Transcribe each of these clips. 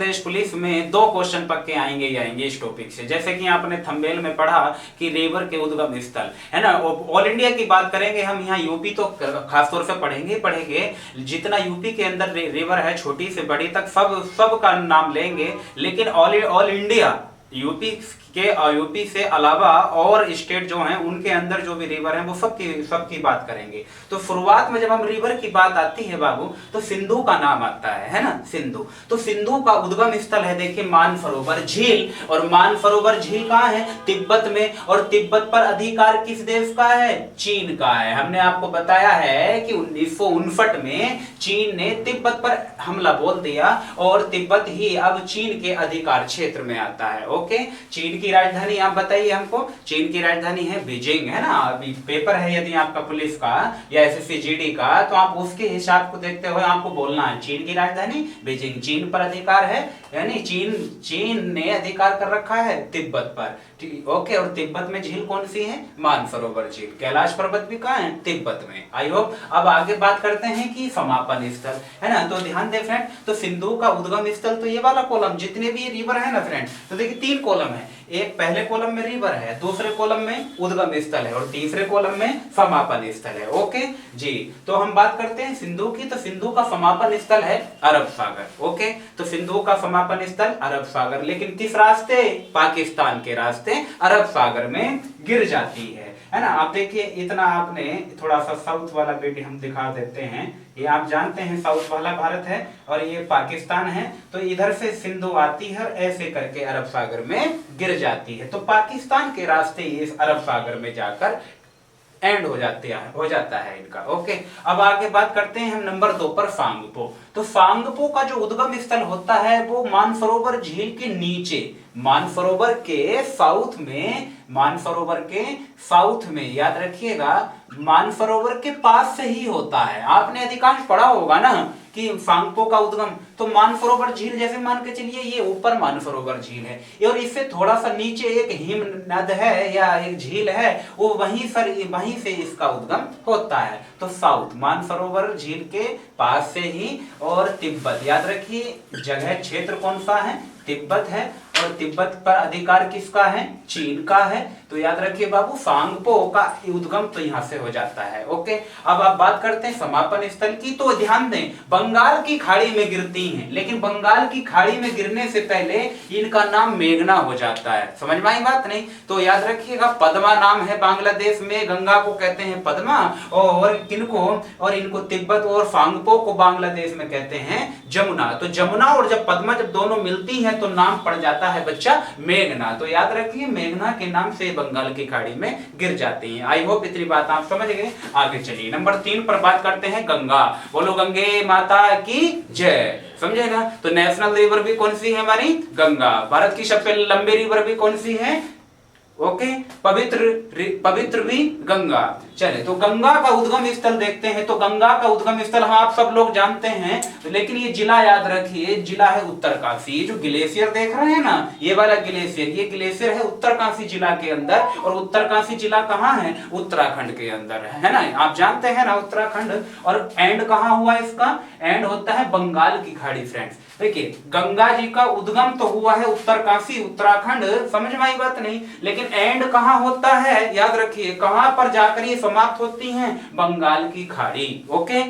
प्रदेश police में 2 question पक्के आएंगे ही आएंगे इस टॉपिक से। जैसे कि आपने थंबनेल में पढ़ा कि रिवर के उद्गम स्थल है ना, ऑल इंडिया की बात करेंगे हम, यहाँ यूपी तो खासतौर से पढ़ेंगे पढ़ेंगे, जितना यूपी के अंदर रिवर है छोटी से बड़ी तक सब का नाम लेंगे, लेकिन ऑल इंडिया यूपी से अलावा और स्टेट जो हैं उनके अंदर जो भी रिवर हैं वो सबकी बात करेंगे। तो शुरुआत में जब हम रिवर की बात आती है बाबू, तो सिंधु का नाम आता है ना, सिंधु। तो सिंधु का उद्गम स्थल है देखिए मानसरोवर झील, और मानसरोवर झील कहाँ है? तिब्बत में। और तिब्बत पर अधिकार किस देश का है? चीन का है। हमने आपको बताया है कि 1959 में चीन ने तिब्बत पर हमला बोल दिया और तिब्बत ही अब चीन के अधिकार क्षेत्र में आता है। ओके, चीन की राजधानी आप बताइए हमको। चीन की राजधानी है बीजिंग, है ना। अभी पेपर है यदि आपका पुलिस का या एसएससी जीडी का, तो आप उसके हिसाब को देखते हुए आपको बोलना है चीन की राजधानी बीजिंग। चीन पर अधिकार है, यानी चीन ने अधिकार कर रखा है तिब्बत पर। ओके, और तिब्बत में झील कौन सी है? मानसरोवर झील। कैलाश पर्वत भी कहाँ है? तिब्बत में। I hope. अब आगे बात करते हैं कि समापन स्थल, है ना। तो ध्यान दे फ्रेंड, तो सिंधु का उद्गम स्थल, तो ये वाला कॉलम जितने भी रिवर है ना फ्रेंड, तो देखिए 3 कॉलम है। एक पहले कॉलम में रिवर है, दूसरे कॉलम में उद्गम स्थल है, और तीसरे कॉलम में समापन स्थल है। ओके जी, तो हम बात करते हैं सिंधु की। तो सिंधु का समापन स्थल है अरब सागर। ओके, तो सिंधु का समापन स्थल अरब सागर, लेकिन किस रास्ते? पाकिस्तान के रास्ते अरब सागर में गिर जाती है ना। आप देखिए, इतना आपने थोड़ा सा साउथ वाला बेटी हम दिखा देते हैं। ये आप जानते हैं साउथ वाला भारत है और ये पाकिस्तान है, तो इधर से सिंधु आती है और ऐसे करके अरब सागर में गिर जाती है। तो पाकिस्तान के रास्ते इस अरब सागर में जाकर एंड हो जाता है इनका। ओके, अब आगे बात करते हैं हम नंबर 2 पर फांगपो। तो फांगपो का जो उद्गम स्थल होता है वो मानसरोवर झील के नीचे, मानसरोवर के साउथ में याद रखिएगा, मानसरोवर के पास से ही होता है। आपने अधिकांश पढ़ा होगा ना कि फांगपो का उद्गम, तो मानसरोवर झील जैसे मान के चलिए ये ऊपर मानसरोवर झील है, और इससे थोड़ा सा नीचे एक हिम नद है या एक झील है, वो वहीं से इसका उद्गम होता है। तो साउथ मानसरोवर झील के पास से ही, और तिब्बत याद रखिए जगह क्षेत्र कौन सा है? तिब्बत है, और तिब्बत पर अधिकार किसका है? चीन का है। तो याद रखिए बाबू, फांगपो का उद्गम तो यहां से हो जाता है। ओके, अब आप बात करते हैं समापन स्थल की। तो ध्यान दें, बंगाल की खाड़ी में गिरती हैं, लेकिन बंगाल की खाड़ी में गिरने से पहले इनका नाम मेघना हो जाता है। समझ में आई बात नहीं? तो याद रखिएगा, पद्मा नाम है बांग्लादेश में, गंगा को कहते हैं पद्मा, और किनको? और इनको तिब्बत और फांगपो को बांग्लादेश में कहते हैं जमुना। तो जमुना और जब पद्मा जब दोनों मिलती हैं तो नाम पड़ जाता है बच्चा मेघना। तो याद रखिए मेघना के नाम से बंगाल की खाड़ी में गिर जाती हैं। आई होप इतनी बात आप समझ गए। आगे चलिए नंबर 3 पर बात करते हैं गंगा। बोलो गंगे माता की जय। समझे ना? तो नेशनल रिवर भी कौन सी है हमारी? गंगा। भारत की सबसे लंबी रिवर भी कौन सी है? ओके, पवित्र भी गंगा। चले, तो गंगा का उद्गम स्थल देखते हैं। तो गंगा का उद्गम स्थल हम आप सब लोग जानते हैं, लेकिन ये जिला याद रखिए, जिला है उत्तरकाशी। ये जो ग्लेशियर देख रहे हैं ना, ये वाला ग्लेशियर, ये ग्लेशियर है उत्तरकाशी जिला के अंदर। और उत्तरकाशी जिला कहाँ है? उत्तराखंड के अंदर है ना। आप जानते हैं ना उत्तराखंड। और एंड कहाँ हुआ इसका? एंड होता है बंगाल की खाड़ी फ्रेंड्स। देखिए, गंगा जी का उद्गम तो हुआ है उत्तरकाशी उत्तराखंड, समझ में आई बात नहीं? लेकिन एंड कहाँ होता है? याद रखिए, कहां पर जाकर ये समाप्त होती हैं? बंगाल की खाड़ी। ओके,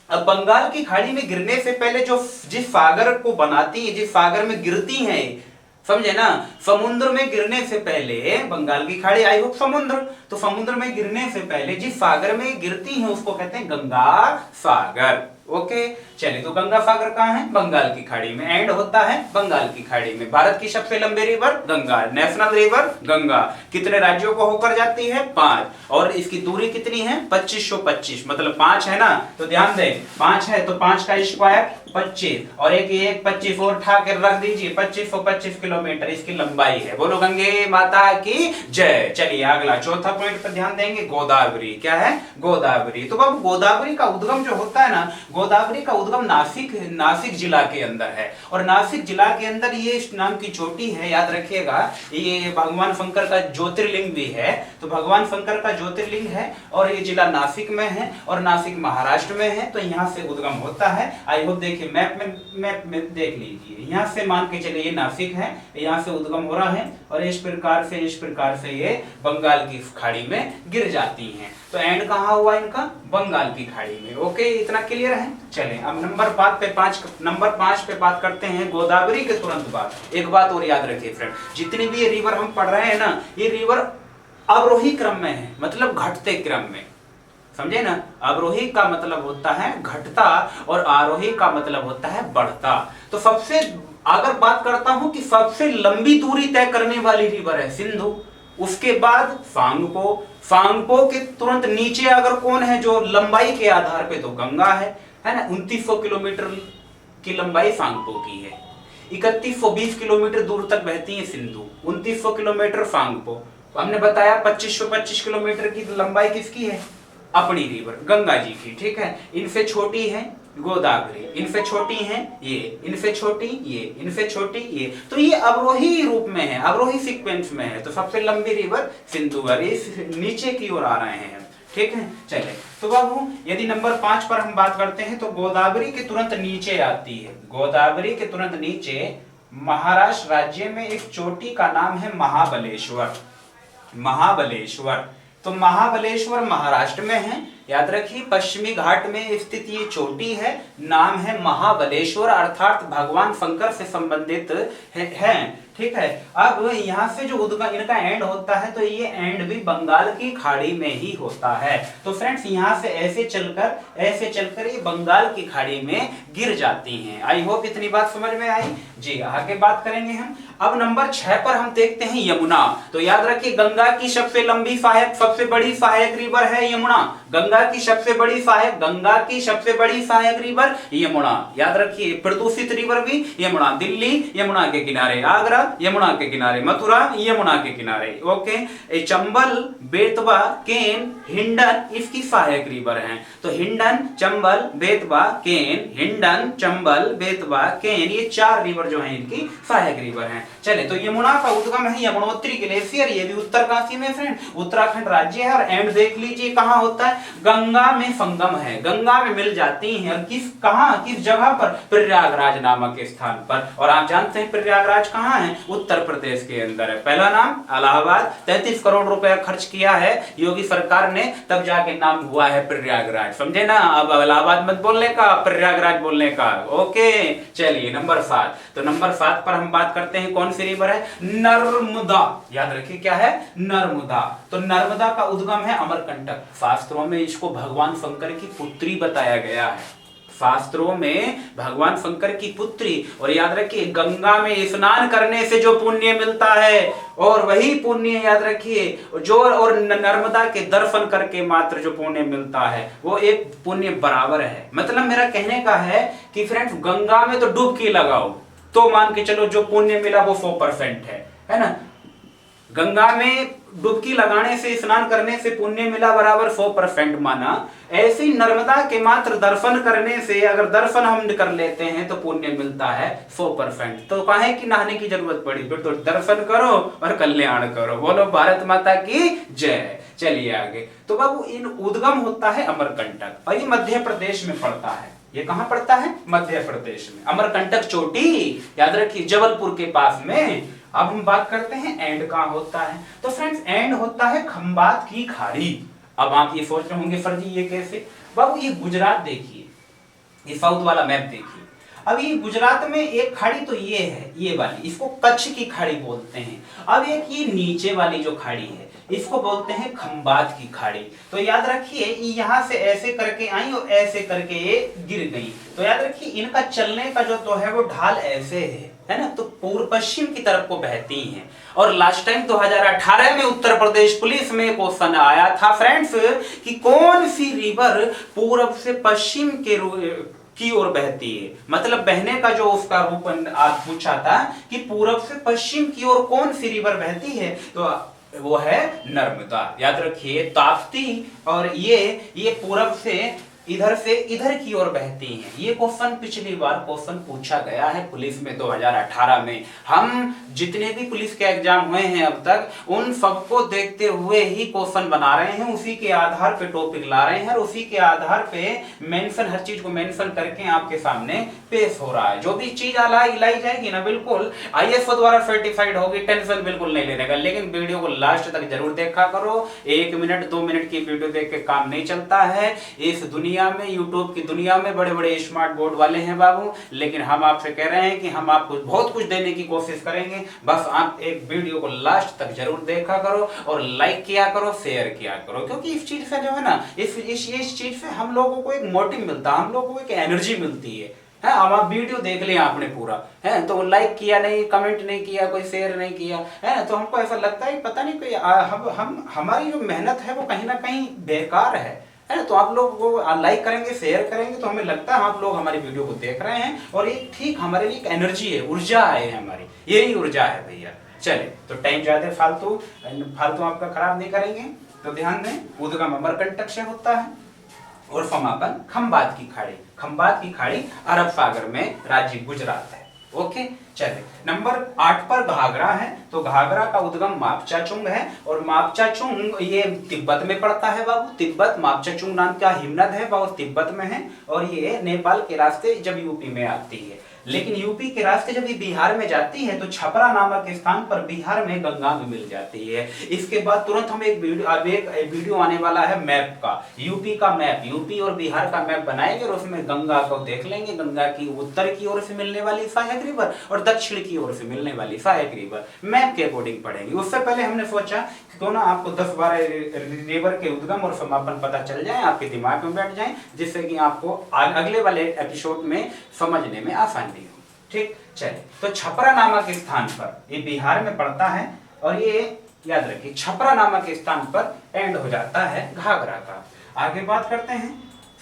अब बंगाल की खाड़ी में गिरने से पहले जिस सागर को बनाती है, जिस सागर में गिरती हैं, समझे ना, समुद्र में गिरने से पहले बंगाल की खाड़ी, आई होप समुद्र, तो समुद्र में गिरने से पहले जिस सागर में गिरती हैं उसको कहते हैं गंगा सागर। ओके, चलिए, तो गंगा सागर कहाँ है? बंगाल की खाड़ी में। एंड होता है बंगाल की खाड़ी में। भारत की सबसे लंबी river Ganga, national river Ganga. कितने राज्यों को होकर जाती है? 5। और इसकी दूरी कितनी है? 2525, मतलब 5 है ना। तो ध्यान दें, 5 है तो 5 का स्क्वायर 25, और एक 25 और उठा के रख दीजिए, 2525 किलोमीटर इसकी लंबाई है। बोलो गंगे माता की जय। चलिए अगला चौथा पॉइंट पर ध्यान देंगे, गोदावरी। क्या है? गोदावरी। तो बाबू गोदावरी का उद्गम जो होता है ना, गोदावरी का उद्गम नासिक जिला के अंदर है, और नासिक जिला के अंदर ये इस नाम की चोटी है, याद रखिएगा। ये भगवान शंकर का ज्योतिर्लिंग भी है, तो भगवान शंकर का ज्योतिर्लिंग है, और ये जिला नासिक में है, और नासिक महाराष्ट्र में है, तो यहाँ से उद्गम होता है। आई होप देखिए मैप में देख लीजिए, यहाँ से मान के चलिए ये नासिक है, यहाँ से उद्गम हो रहा है, और इस प्रकार से ये बंगाल की खाड़ी में गिर जाती हैं। तो एंड कहाँ हुआ इनका? बंगाल की खाड़ी में। ओके, इतना क्लियर है। चलें अब नंबर 5 पे बात करते हैं गोदावरी के तुरंत बाद। एक बात और याद रखिए फ्रेंड, जितनी भी ये रिवर हम पढ़ रहे हैं ना, ये रिवर अवरोही क्रम में है, मतलब घटते क्रम में, समझे ना। अवरोही का मतलब होता है घटता, और आरोही का मतलब होता है बढ़ता। तो सबसे अगर बात करता हूं कि सबसे लंबी दूरी तय करने वाली रिवर है सिंधु, उसके बाद फांगपो के तुरंत नीचे अगर कौन है जो लंबाई के आधार पे, तो गंगा है ना। 2900 किलोमीटर की लंबाई फांगपो की है, 3120 किलोमीटर दूर तक बहती है सिंधु, 2900 किलोमीटर फांगपो। हमने बताया 2525 किलोमीटर की लंबाई किसकी है? अपनी रिवर गंगा जी की, ठीक है। इनसे छोटी है गोदावरी, इनसे छोटी है ये, इनसे छोटी ये, इनसे छोटी ये, तो ये अवरोही रूप में है, अवरोही सीक्वेंस में है। तो सबसे लंबी रिवर सिंधु, इस नीचे की ओर आ रहे हैं, ठीक है। चले तो बाबू यदि नंबर 5 पर हम बात करते हैं, तो गोदावरी के तुरंत नीचे आती है, गोदावरी के तुरंत नीचे महाराष्ट्र राज्य में एक चोटी का नाम है महाबलेश्वर। तो महाबलेश्वर महाराष्ट्र में है, याद रखिए। पश्चिमी घाट में स्थित ये चोटी है, नाम है महाबलेश्वर, अर्थात भगवान शंकर से संबंधित है, ठीक है। अब यहाँ से जो उद्गम इनका एंड होता है, तो ये एंड भी बंगाल की खाड़ी में ही होता है। तो फ्रेंड्स यहाँ से ऐसे चलकर ये बंगाल की खाड़ी में गिर जाती हैं। आई होप इतनी बात समझ में आई जी। आगे बात करेंगे हम। अब नंबर 6 पर हम देखते हैं यमुना। तो याद रखिए गंगा की सबसे बड़ी सहायक रिवर है यमुना। गंगा की सबसे बड़ी सहायक रिवर यमुना, याद रखिए। प्रदूषित रिवर भी यमुना, दिल्ली यमुना के किनारे, आगरा यमुना के किनारे, मथुरा यमुना के किनारे। ओके, चंबल, बेतवा, केन, हिंडन इसकी सहायक रिवर हैं। तो हिंडन, चंबल, बेतवा, केन, ये 4 रिवर जो हैं इनकी सहायक रिवर हैं। चले तो यमुना का उद्गम है यमुनोत्री ग्लेशियर, ये भी उत्तरकाशी में फ्रेंड, उत्तराखंड राज्य है। और एंड देख लीजिए कहाँ होता है? गंगा में संगम है, गंगा में मिल जाती हैं। किस जगह पर? प्रयागराज नामक स्थान पर। और आप जानते हैं प्रयागराज कहाँ है? उत्तर प्रदेश के अंदर है। पहला नाम इलाहाबाद, 33 करोड़ रुपया खर्च किया है योगी सरकार ने, तब जाके नाम हुआ है प्रयागराज, समझे ना। अब इलाहाबाद मत बोलने का, प्रयागराज बोलने का। ओके, चलिए नंबर 7। तो नंबर 7 पर हम बात करते हैं कौन सी रिवर है? नर्मदा। याद रखिए क्या है? नर्मदा। तो नर्मदा का उद्गम है अमरकंटक। शास्त्रों में इसको भगवान शंकर की पुत्री बताया गया है, शास्त्रों में भगवान शंकर की पुत्री। और याद रखिए गंगा में स्नान करने से जो पुण्य मिलता है, और वही पुण्य याद रखिए जो, और नर्मदा के दर्शन करके मात्र जो पुण्य मिलता है, वो एक पुण्य बराबर है। मतलब मेरा कहने का है कि फ्रेंड्स गंगा में तो डुबकी लगाओ तो मान के चलो जो पुण्य मिला वो 100% है ना। गंगा में डुबकी लगाने से, स्नान करने से पुण्य मिला बराबर 100% माना। ऐसे ही नर्मदा के मात्र दर्शन करने से, अगर दर्शन हम कर लेते हैं तो पुण्य मिलता है 100%। तो काहे की नहाने की जरूरत पड़ी? फिर तो दर्शन करो और कल्याण करो। बोलो भारत माता की जय। चलिए आगे। तो बाबू इन उद्गम होता है अमरकंटक, और ये मध्य प्रदेश में पड़ता है। ये कहां पड़ता है? मध्य प्रदेश में। अमरकंटक चोटी, याद रखिए जबलपुर के पास में। अब हम बात करते हैं एंड कहां होता है। तो फ्रेंड्स एंड होता है खंबात की खाड़ी। अब आप ये सोच रहे होंगे सर जी ये कैसे? बाबू ये गुजरात देखिए, ये साउथ वाला मैप देखिए। अब ये गुजरात में एक खाड़ी तो ये है, ये वाली, इसको कच्छ की खाड़ी बोलते हैं। अब एक ये नीचे वाली जो खाड़ी है इसको बोलते हैं खंबात की खाड़ी। तो याद रखिए यहाँ से ऐसे करके आई और ऐसे करके ये गिर गई। तो याद रखिए इनका चलने का जो तो है वो ढाल ऐसे है ना। तो पूर्व पश्चिम की तरफ को बहती हैं। और लास्ट टाइम 2018 में उत्तर प्रदेश पुलिस में क्वेश्चन आया था फ्रेंड्स कि कौन सी रिवर पूर्व से पश्चिम की ओर बहती है। मतलब बहने का जो उसका रूप आज पूछा था कि पूर्व से पश्चिम की ओर कौन सी रिवर बहती है, तो वो है नर्मदा। याद रखिए ताप्ती, और ये पूर्व से इधर से इधर की ओर बहती हैं। ये क्वेश्चन पिछली बार क्वेश्चन पूछा गया है पुलिस में 2018 में। हम जितने भी पुलिस के एग्जाम हुए हैं अब तक उन सबको देखते हुए ही क्वेश्चन बना रहे हैं, उसी के आधार पे टॉपिक ला रहे हैं और उसी के आधार पे मेंशन, हर चीज को मेंशन करके आपके सामने पेश हो रहा है। जो भी चीज लाई जाएगी ना बिल्कुल ISO द्वारा सर्टिफाइड होगी, टेंशन बिल्कुल नहीं लेने का। लेकिन वीडियो को लास्ट तक जरूर देखा करो। 1 मिनट 2 मिनट की वीडियो देख के काम नहीं चलता है। इस दुनिया में, यूट्यूब की दुनिया में बड़े बड़े स्मार्ट बोर्ड वाले हैं बाबू, लेकिन हम आपसे कह रहे हैं कि हम आपको बहुत कुछ देने की कोशिश करेंगे। बस आप एक वीडियो को लास्ट तक जरूर देखा करो और लाइक किया करो, शेयर किया करो, क्योंकि इस चीज से जो है ना, इस चीज से हम लोगों को एक मोटिव मिलता है, हम लोगों को एक एनर्जी मिलती है। अब आप वीडियो देख लिया आपने पूरा है तो लाइक किया नहीं, कमेंट नहीं किया, कोई शेयर नहीं किया है ना, तो हमको ऐसा लगता है पता नहीं कोई हम हमारी जो मेहनत है वो कहीं ना कहीं बेकार है ना। तो आप लोग वो लाइक करेंगे, शेयर करेंगे तो हमें लगता है आप लोग हमारी वीडियो को देख रहे हैं और ये ठीक हमारे लिए एक एनर्जी है, ऊर्जा है हमारी, यही ऊर्जा है भैया। चले तो टाइम ज्यादा फालतू आपका खराब नहीं करेंगे। तो ध्यान दें, उद्गम अमरकंटक से होता है और समापन खंबात की खाड़ी। खंबात की खाड़ी अरब सागर में राज्य गुजरात है। ओके, चले नंबर 8 पर घाघरा है। तो घाघरा का उद्गम मापचाचुंग है और मापचाचुंग ये तिब्बत में पड़ता है बाबू। तिब्बत, मापचाचुंग नाम का हिमनद है वो तिब्बत में है और ये नेपाल के रास्ते जब यूपी में आती है, लेकिन यूपी के रास्ते जब ये बिहार में जाती है तो छपरा नामक स्थान पर बिहार में गंगा में मिल जाती है। इसके बाद तुरंत हम एक वीडियो आने वाला है मैप का, यूपी का मैप, यूपी और बिहार का मैप बनाएंगे और उसमें गंगा को देख लेंगे। गंगा की उत्तर की ओर से मिलने वाली सहायक रिवर और दक्षिण की ओर से मिलने वाली सहायक रिवर मैप के अकॉर्डिंग पढ़ेंगे। उससे पहले हमने सोचा कि क्यों ना आपको 10-12 रिवर के उद्गम और समापन पता चल जाए, आपके दिमाग में बैठ जाए, जिससे कि आपको अगले वाले एपिसोड में समझने में आसानी हो। ठीक, चलिए तो छपरा नामक स्थान पर, ये बिहार में पड़ता है और ये याद रखिए छपरा नामक स्थान पर एंड हो जाता है घाघरा का। आगे बात करते हैं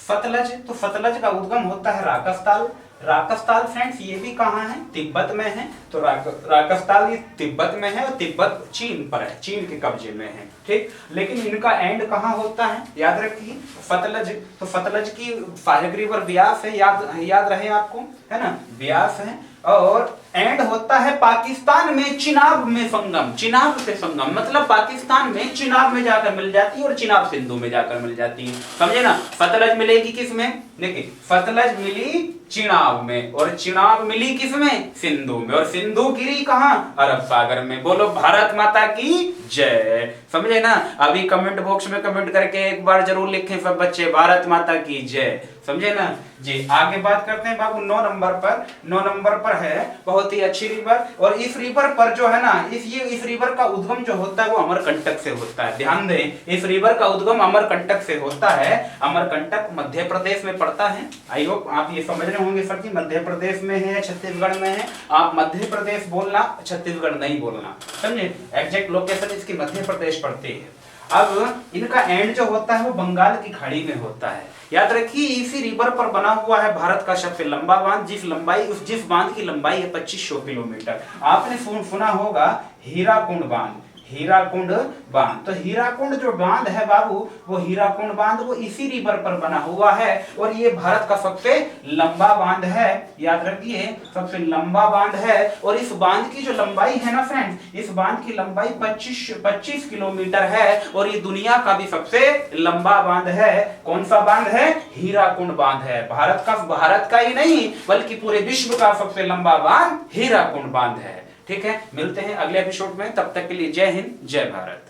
सतलज। तो सतलज का उद्गम होता है राकसताल। राकसताल फ्रेंड्स ये भी कहाँ है? तिब्बत में है। तो राकसताल ये तिब्बत में है और तिब्बत चीन पर है, चीन के कब्जे में है। ठीक, लेकिन इनका एंड कहाँ होता है? याद रखिए सतलज। तो सतलज की सहायक रिवर ब्यास है, याद रहे आपको, है ना, ब्यास है और एंड होता है पाकिस्तान में चिनाब में संगम। चिनाब से संगम मतलब पाकिस्तान में चिनाब में जाकर मिल जाती है और चिनाब सिंधु में जाकर मिल जाती है। समझे ना? सतलज मिलेगी किस में? देखिए सतलज मिली चिनाब में और चिनाब मिली किस में? सिंधु में, और सिंधु गिरी कहां? अरब सागर में। बोलो भारत माता की जय। समझे ना? अभी कमेंट बॉक्स में कमेंट करके एक बार जरूर लिखें सब बच्चे, भारत माता की जय। समझे ना जी? आगे बात करते हैं बाबू 9 नंबर पर। 9 नंबर पर है बहुत ही अच्छी रिवर और इस रिवर पर जो है ना, इस रिवर का उद्गम जो होता है वो अमरकंटक से होता है। ध्यान दें, इस रिवर का उद्गम अमरकंटक से होता है। अमरकंटक मध्य प्रदेश में पड़ता है। आई होप आप ये समझ रहे होंगे सर जी मध्य प्रदेश में है, छत्तीसगढ़ में है। आप मध्य प्रदेश बोलना, छत्तीसगढ़ नहीं बोलना, समझे? एग्जैक्ट लोकेशन इसकी मध्य प्रदेश पड़ती है। अब इनका एंड जो होता है वो बंगाल की खाड़ी में होता है। याद रखिए इसी रिवर पर बना हुआ है भारत का सबसे लंबा बांध, जिस बांध की लंबाई है 2500 किलोमीटर। आपने सुना होगा हीराकुंड बांध। हीराकुंड बांध, तो हीराकुंड जो बांध है बाबू, वो हीराकुंड बांध वो इसी रिवर पर बना हुआ है और ये भारत का सबसे लंबा बांध है। याद रखिए सबसे लंबा बांध है और इस बांध की जो लंबाई है ना फ्रेंड्स, इस बांध की लंबाई 25 किलोमीटर है और ये दुनिया का भी सबसे लंबा बांध है। कौन सा बांध है? हीराकुंड बांध है। भारत का ही नहीं बल्कि पूरे विश्व का सबसे लंबा बांध हीराकुंड बांध है। ठीक है, मिलते हैं अगले एपिसोड में, तब तक के लिए जय हिंद, जय भारत।